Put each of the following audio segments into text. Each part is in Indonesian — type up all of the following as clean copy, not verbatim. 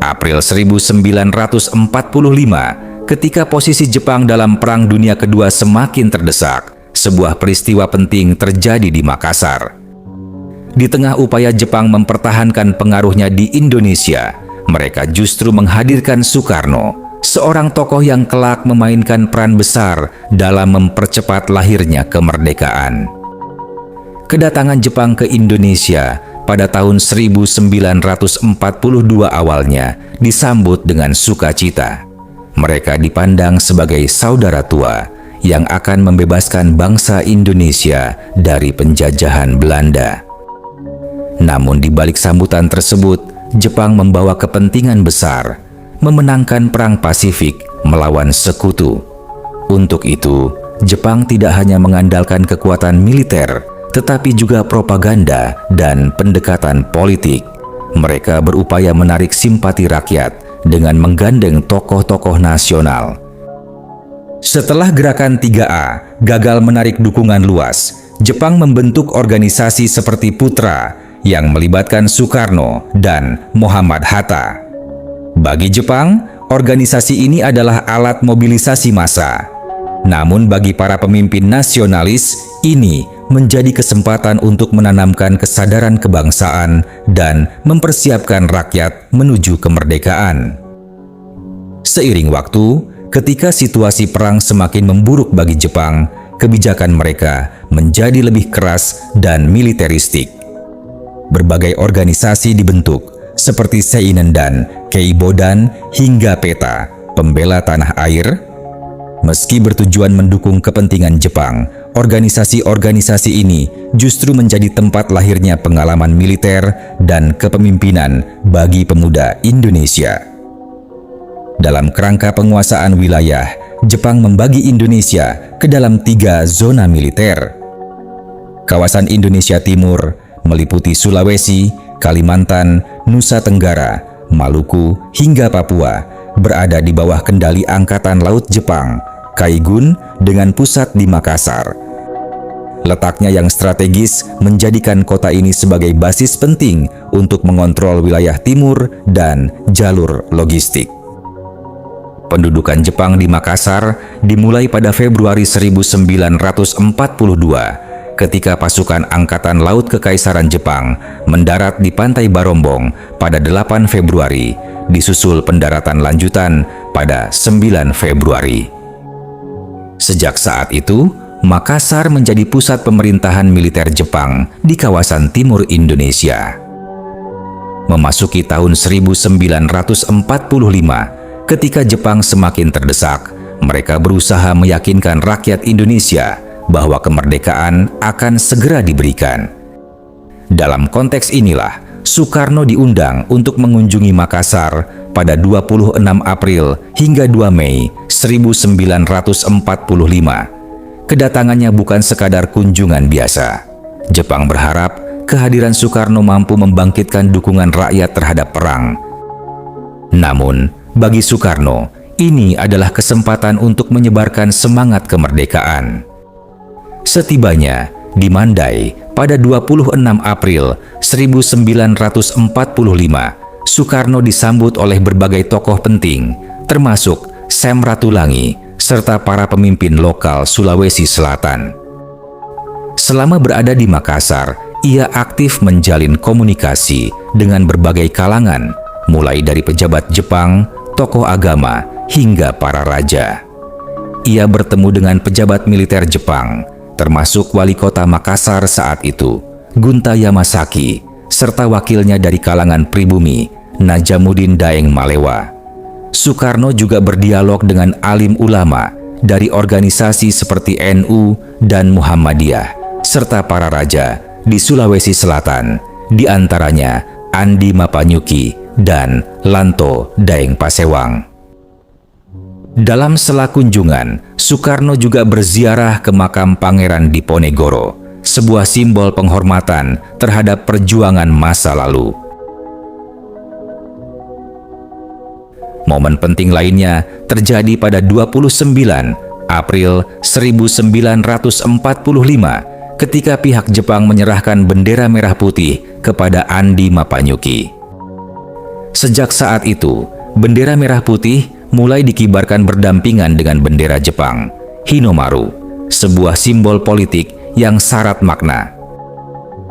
April 1945, ketika posisi Jepang dalam Perang Dunia Kedua semakin terdesak, sebuah peristiwa penting terjadi di Makassar. Di tengah upaya Jepang mempertahankan pengaruhnya di Indonesia, mereka justru menghadirkan Soekarno, seorang tokoh yang kelak memainkan peran besar dalam mempercepat lahirnya kemerdekaan. Kedatangan Jepang ke Indonesia pada tahun 1942 awalnya disambut dengan sukacita. Mereka dipandang sebagai saudara tua yang akan membebaskan bangsa Indonesia dari penjajahan Belanda. Namun di balik sambutan tersebut, Jepang membawa kepentingan besar, memenangkan Perang Pasifik melawan sekutu. Untuk itu, Jepang tidak hanya mengandalkan kekuatan militer, tetapi juga propaganda dan pendekatan politik. Mereka berupaya menarik simpati rakyat dengan menggandeng tokoh-tokoh nasional. Setelah gerakan 3A gagal menarik dukungan luas, Jepang membentuk organisasi seperti Putra yang melibatkan Soekarno dan Muhammad Hatta. Bagi Jepang, organisasi ini adalah alat mobilisasi massa. Namun bagi para pemimpin nasionalis, ini menjadi kesempatan untuk menanamkan kesadaran kebangsaan dan mempersiapkan rakyat menuju kemerdekaan. Seiring waktu, ketika situasi perang semakin memburuk bagi Jepang, kebijakan mereka menjadi lebih keras dan militeristik. Berbagai organisasi dibentuk, seperti Seinendan, Keibodan, hingga PETA, pembela tanah air. Meski bertujuan mendukung kepentingan Jepang, organisasi-organisasi ini justru menjadi tempat lahirnya pengalaman militer dan kepemimpinan bagi pemuda Indonesia. Dalam kerangka penguasaan wilayah, Jepang membagi Indonesia ke dalam 3 zona militer. Kawasan Indonesia Timur meliputi Sulawesi, Kalimantan, Nusa Tenggara, Maluku, hingga Papua, berada di bawah kendali Angkatan Laut Jepang, Kaigun, dengan pusat di Makassar. Letaknya yang strategis menjadikan kota ini sebagai basis penting untuk mengontrol wilayah timur dan jalur logistik. Pendudukan Jepang di Makassar dimulai pada Februari 1942 ketika pasukan Angkatan Laut Kekaisaran Jepang mendarat di Pantai Barombong pada 8 Februari, disusul pendaratan lanjutan pada 9 Februari. Sejak saat itu, Makassar menjadi pusat pemerintahan militer Jepang di kawasan timur Indonesia. Memasuki tahun 1945, ketika Jepang semakin terdesak, mereka berusaha meyakinkan rakyat Indonesia bahwa kemerdekaan akan segera diberikan. Dalam konteks inilah, Soekarno diundang untuk mengunjungi Makassar pada 26 April hingga 2 Mei 1945. Kedatangannya bukan sekadar kunjungan biasa. Jepang berharap kehadiran Soekarno mampu membangkitkan dukungan rakyat terhadap perang. Namun, bagi Soekarno, ini adalah kesempatan untuk menyebarkan semangat kemerdekaan. Setibanya di Mandai pada 26 April 1945, Soekarno disambut oleh berbagai tokoh penting, termasuk Sam Ratulangi, serta para pemimpin lokal Sulawesi Selatan. Selama berada di Makassar, ia aktif menjalin komunikasi dengan berbagai kalangan, mulai dari pejabat Jepang, tokoh agama, hingga para raja. Ia bertemu dengan pejabat militer Jepang, termasuk wali kota Makassar saat itu, Gunta Yamasaki, serta wakilnya dari kalangan pribumi, Najamuddin Daeng Malewa. Soekarno juga berdialog dengan alim ulama dari organisasi seperti NU dan Muhammadiyah, serta para raja di Sulawesi Selatan, di antaranya Andi Mapanyuki dan Lanto Daeng Pasewang. Dalam sela kunjungan, Soekarno juga berziarah ke makam Pangeran Diponegoro, sebuah simbol penghormatan terhadap perjuangan masa lalu. Momen penting lainnya terjadi pada 29 April 1945 ketika pihak Jepang menyerahkan bendera merah putih kepada Andi Mapanyuki. Sejak saat itu, bendera merah putih mulai dikibarkan berdampingan dengan bendera Jepang, Hinomaru, sebuah simbol politik yang syarat makna.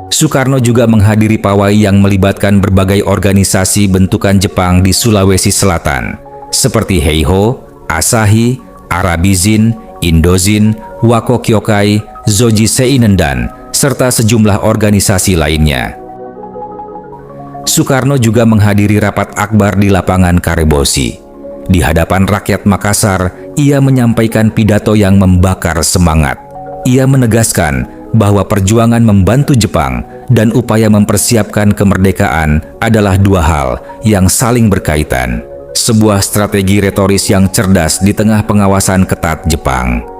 Soekarno juga menghadiri pawai yang melibatkan berbagai organisasi bentukan Jepang di Sulawesi Selatan, seperti Heiho, Asahi, Arabizin, Indozin, Wako Kyokai, Zoji Seinendan, serta sejumlah organisasi lainnya. Soekarno juga menghadiri rapat akbar di lapangan Karebosi. Di hadapan rakyat Makassar, ia menyampaikan pidato yang membakar semangat. Ia menegaskan bahwa perjuangan membantu Jepang dan upaya mempersiapkan kemerdekaan adalah dua hal yang saling berkaitan. Sebuah strategi retoris yang cerdas di tengah pengawasan ketat Jepang.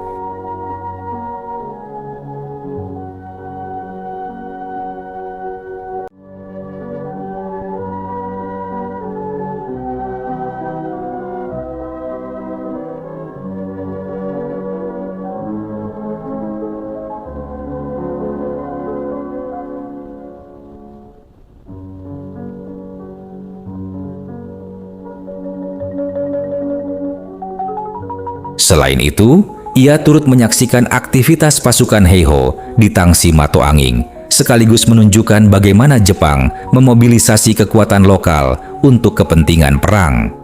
Selain itu, ia turut menyaksikan aktivitas pasukan Heiho di Tangsi Matoanging, sekaligus menunjukkan bagaimana Jepang memobilisasi kekuatan lokal untuk kepentingan perang.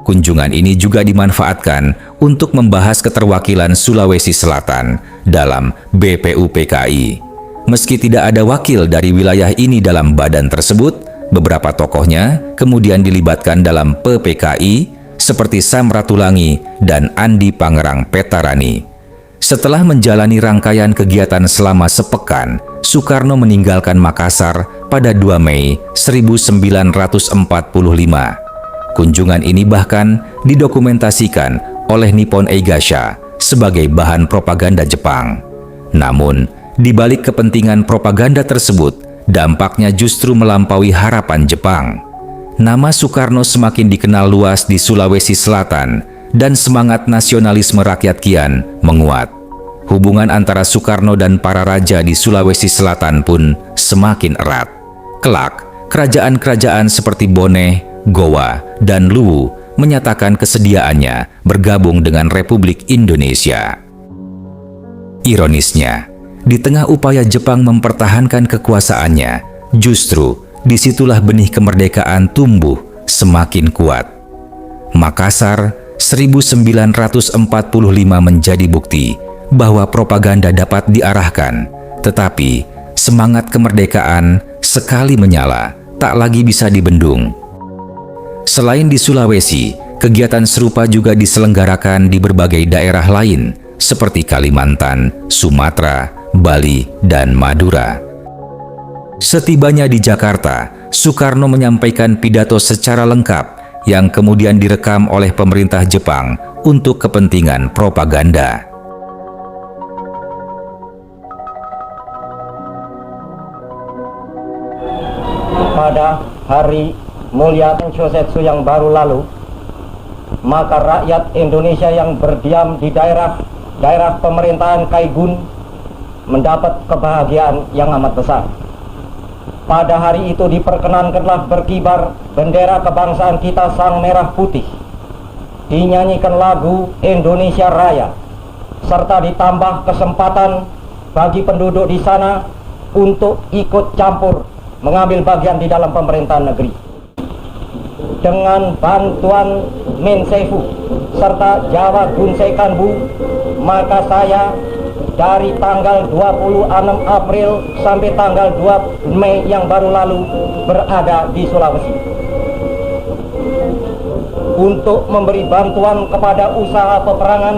Kunjungan ini juga dimanfaatkan untuk membahas keterwakilan Sulawesi Selatan dalam BPUPKI. Meski tidak ada wakil dari wilayah ini dalam badan tersebut, beberapa tokohnya kemudian dilibatkan dalam PPKI, seperti Sam Ratulangi dan Andi Pangerang Petarani. Setelah menjalani rangkaian kegiatan selama sepekan, Soekarno meninggalkan Makassar pada 2 Mei 1945. Kunjungan ini bahkan didokumentasikan oleh Nippon Eigasha sebagai bahan propaganda Jepang. Namun, di balik kepentingan propaganda tersebut, dampaknya justru melampaui harapan Jepang. Nama Soekarno semakin dikenal luas di Sulawesi Selatan dan semangat nasionalisme rakyat kian menguat. Hubungan antara Soekarno dan para raja di Sulawesi Selatan pun semakin erat. Kelak, kerajaan-kerajaan seperti Bone, Gowa, dan Luwu menyatakan kesediaannya bergabung dengan Republik Indonesia. Ironisnya, di tengah upaya Jepang mempertahankan kekuasaannya, justru disitulah benih kemerdekaan tumbuh semakin kuat. Makassar 1945 menjadi bukti bahwa propaganda dapat diarahkan, tetapi semangat kemerdekaan sekali menyala tak lagi bisa dibendung. Selain di Sulawesi, kegiatan serupa juga diselenggarakan di berbagai daerah lain seperti Kalimantan, Sumatera, Bali, dan Madura. Setibanya di Jakarta, Soekarno menyampaikan pidato secara lengkap yang kemudian direkam oleh pemerintah Jepang untuk kepentingan propaganda. Pada hari mulia Tenshosetsu yang baru lalu, maka rakyat Indonesia yang berdiam di daerah pemerintahan Kaigun mendapat kebahagiaan yang amat besar. Pada hari itu diperkenankanlah berkibar bendera kebangsaan kita Sang Merah Putih, dinyanyikan lagu Indonesia Raya, serta ditambah kesempatan bagi penduduk di sana untuk ikut campur mengambil bagian di dalam pemerintahan negeri. Dengan bantuan Mensefu serta Jawa Gunsei Kanbu, maka saya dari tanggal 26 April sampai tanggal 2 Mei yang baru lalu berada di Sulawesi untuk memberi bantuan kepada usaha peperangan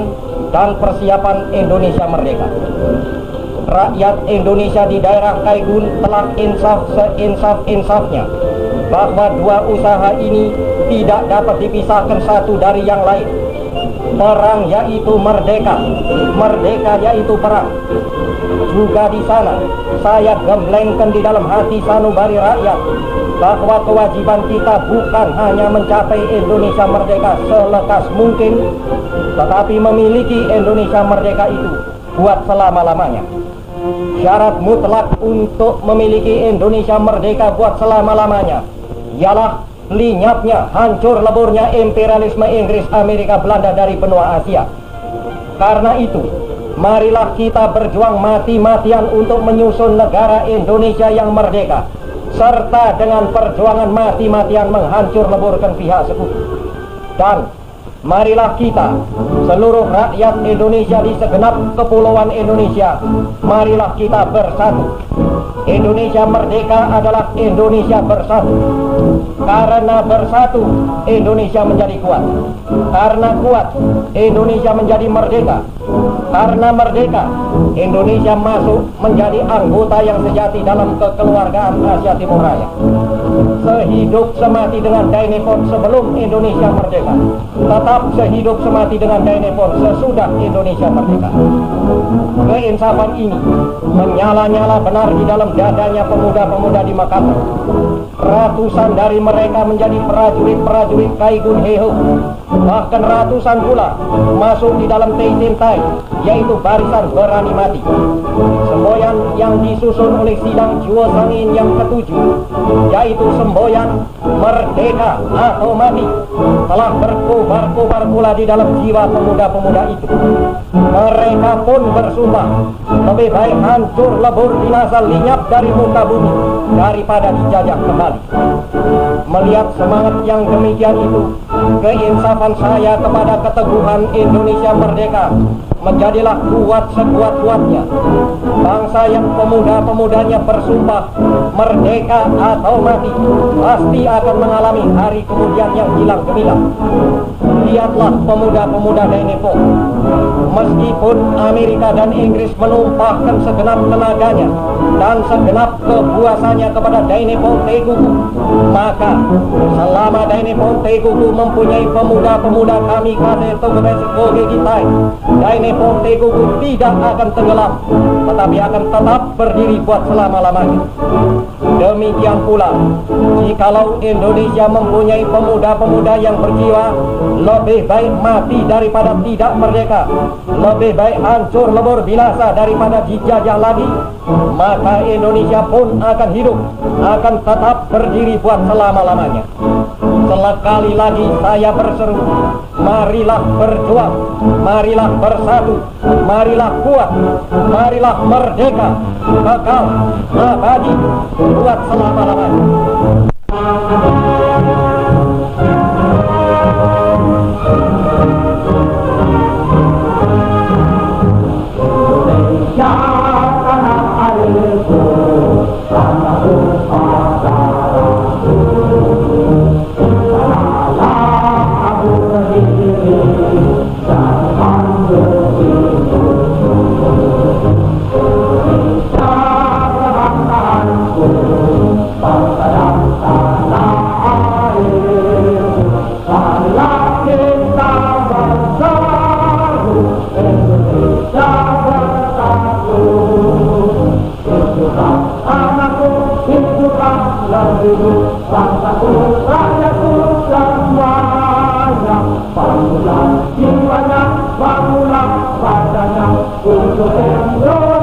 dan persiapan Indonesia Merdeka. Rakyat Indonesia di daerah Kaigun telah insaf seinsaf-insafnya bahwa dua usaha ini tidak dapat dipisahkan satu dari yang lain. Perang yaitu merdeka, merdeka yaitu perang. Juga di sana saya gemblengkan di dalam hati sanubari rakyat bahwa kewajiban kita bukan hanya mencapai Indonesia merdeka selekas mungkin, tetapi memiliki Indonesia merdeka itu buat selama-lamanya. Syarat mutlak untuk memiliki Indonesia merdeka buat selama-lamanya ialah lenyapnya, hancur leburnya imperialisme Inggris, Amerika, Belanda dari benua Asia. Karena itu, marilah kita berjuang mati-matian untuk menyusun negara Indonesia yang merdeka, serta dengan perjuangan mati-matian menghancur leburkan pihak sekutu. Dan marilah kita, seluruh rakyat Indonesia di segenap kepulauan Indonesia, marilah kita bersatu. Indonesia merdeka adalah Indonesia bersatu. Karena bersatu, Indonesia menjadi kuat. Karena kuat, Indonesia menjadi merdeka. Karena merdeka, Indonesia masuk menjadi anggota yang sejati dalam kekeluargaan Asia Timur Raya. Sehidup semati dengan Dainipon sebelum Indonesia merdeka, tetap sehidup semati dengan Dainipon sesudah Indonesia merdeka. Keinsafan ini menyala-nyala benar di dalam dadanya pemuda-pemuda di Makassar. Ratusan dari mereka menjadi prajurit-prajurit Kaigun Heho. Bahkan ratusan pula masuk di dalam Teisintai, yaitu barisan berani mati. Semboyan yang disusun oleh sidang Juo Sangin yang ketujuh, yaitu semboyan merdeka atau mati, telah berkobar-kobar pula di dalam jiwa pemuda-pemuda itu. Mereka pun bersumpah, lebih baik hancur lebur binasa lenyap dari muka bumi daripada dijajah kembali. Melihat semangat yang demikian itu, keinsafan saya kepada keteguhan Indonesia merdeka menjadilah kuat sekuat-kuatnya. Bangsa yang pemuda-pemudanya bersumpah merdeka atau mati pasti akan mengalami hari kemudian yang hilang gemilang. Lihatlah pemuda-pemuda Dainipon. Meskipun Amerika dan Inggris menumpahkan segenap tenaganya dan segenap kepuasannya kepada Dainipon Teguku, maka selama Dainipon Teguku mempunyai pemuda-pemuda kami kade Togobes Koge Gitai, Dainipon Teguku tidak akan tenggelam, tetapi akan tetap berdiri buat selama-lamanya. Demikian pula, jikalau Indonesia mempunyai pemuda-pemuda yang berjiwa, lebih baik mati daripada tidak merdeka, lebih baik hancur lebur binasa daripada dijajah lagi, maka Indonesia pun akan hidup, akan tetap berdiri buat selama-lamanya. Sekali lagi saya berseru, marilah berjuang, marilah bersatu, marilah kuat, marilah merdeka, kekal, abadi, buat selama-lamanya. Indonesia tanah airku, tanahku saudaraku. Bangsaku, rakyatku semuanya, bangunlah jiwanya, bangunlah badannya untuk Indonesia.